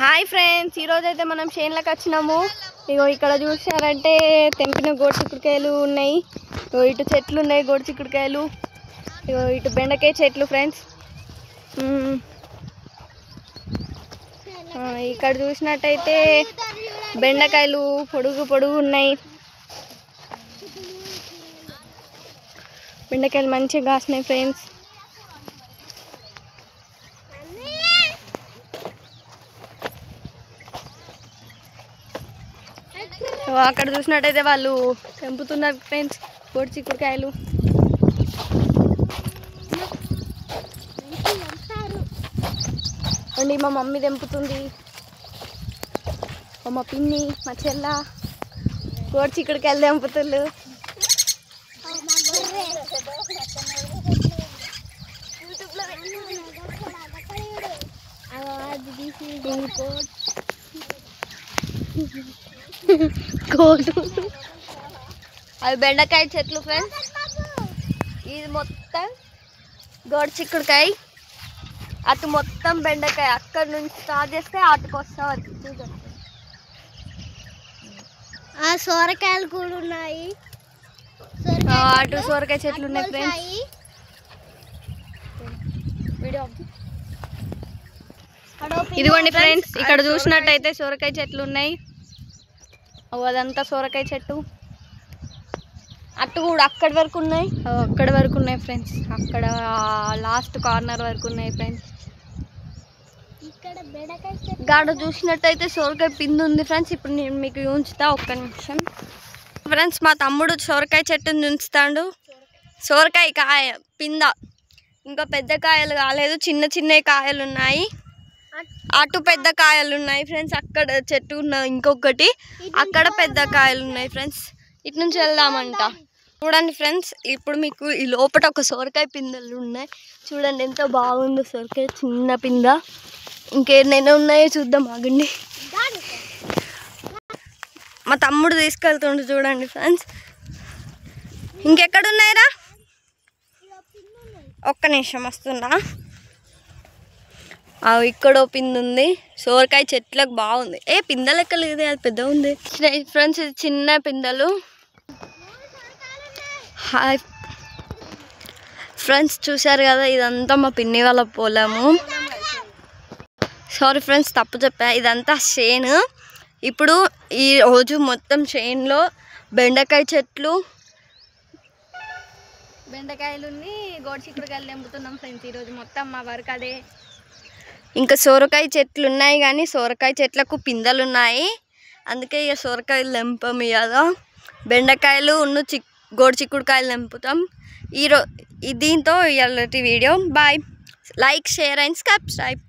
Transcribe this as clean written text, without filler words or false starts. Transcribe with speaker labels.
Speaker 1: Hi friends, ఈరోజు అయితే మనం చేనులకు వచ్చినాము. ఇగో ఇక్కడ చూసారంటే తెంపిన గోడు చిక్కుడుకాయలు ఉన్నాయి. ఇగో ఇటు చెట్లు ఉన్నాయి, గోడు చిక్కుడుకాయలు. ఇగో ఇటు బెండకాయ చెట్లు ఫ్రెండ్స్. ఇక్కడ చూసినట్టయితే బెండకాయలు పొడుగు పొడుగు ఉన్నాయి. బెండకాయలు మంచిగా కాసినాయి ఫ్రెండ్స్. అక్కడ చూసినట్టయితే వాళ్ళు తెంపుతున్నారు ఫ్రెండ్స్ గోడు చిక్కుడుకాయలు. అండి మా మమ్మీ తెంపుతుంది, మా పిన్ని మా చెల్ల గోడు చిక్కుడుకాయలు తెంపుతున్నారు. కోడు అవి బెండకాయ చెట్లు ఫ్రెండ్స్. ఇది మొత్తం గోడు చిక్కుడుకాయ, అటు మొత్తం బెండకాయ. అక్కడ నుంచి స్టార్ట్ చేస్తే అటుకు వస్తాం.
Speaker 2: సోరకాయలు కూడా ఉన్నాయి,
Speaker 1: అటు సోరకాయ చెట్లు ఉన్నాయి ఫ్రెండ్స్. ఇదిగోండి ఫ్రెండ్స్, ఇక్కడ చూసినట్టయితే సోరకాయ చెట్లు ఉన్నాయి. అదంతా సోరకాయ చెట్టు. అటు కూడా అక్కడి వరకు ఉన్నాయి, అక్కడి వరకు ఉన్నాయి ఫ్రెండ్స్. అక్కడ లాస్ట్ కార్నర్ వరకు ఉన్నాయి ఫ్రెండ్స్. గాడ చూసినట్టయితే సోరకాయ పిండి ఉంది ఫ్రెండ్స్. ఇప్పుడు నేను మీకు ఉంచుతా, ఒక్క నిమిషం ఫ్రెండ్స్. మా తమ్ముడు సోరకాయ చెట్టుని ఉంచుతాడు. సోరకాయ కాయ పింద ఇంకా పెద్ద కాయలు కాలేదు, చిన్న చిన్న కాయలు ఉన్నాయి. అటు పెద్ద కాయలు ఉన్నాయి ఫ్రెండ్స్. అక్కడ చెట్టు ఉన్న ఇంకొకటి, అక్కడ పెద్ద కాయలు ఉన్నాయి ఫ్రెండ్స్. ఇటు నుంచి వెళ్దామంట. చూడండి ఫ్రెండ్స్, ఇప్పుడు మీకు ఈ లోపల ఒక సోరకాయ పిందెలు ఉన్నాయి. చూడండి ఎంత బాగుందో సోరకాయ, చిన్న పింద. ఇంకేమైనా ఉన్నాయో చూద్దాం, ఆగండి. మా తమ్ముడు తీసుకెళ్తుండే చూడండి ఫ్రెండ్స్. ఇంకెక్కడ ఉన్నాయిరా, ఒక్క నిమిషం వస్తున్నా. ఇక్కడో పిండి ఉంది. సోరకాయ చెట్లకు బాగుంది. పింద లెక్క లేదు, అది పెద్ద ఉంది ఫ్రెండ్స్. ఇది చిన్న పిందెలు. హాయ్ ఫ్రెండ్స్, చూసారు కదా, ఇదంతా మా పిన్ని వాళ్ళ పొలము. సారీ ఫ్రెండ్స్, తప్పు చెప్పా. ఇదంతా చేను. ఇప్పుడు ఈ రోజు మొత్తం చేనులో బెండకాయ చెట్లు, బెండకాయలు గోడు చిక్కుడుకాయలు తెంపుతున్నాం ఫ్రెండ్స్. ఈరోజు మొత్తం మా వర్క్ అదే. ఇంకా సోరకాయ చెట్లు ఉన్నాయి, కానీ సోరకాయ చెట్లకు పిందెలు ఉన్నాయి. అందుకే ఇక సోరకాయలు తెంపం. ఇక బెండకాయలు గోడు చిక్కుడుకాయలు తెంపుతాం. దీంతో ఇవాళ video bye. Like, share and subscribe.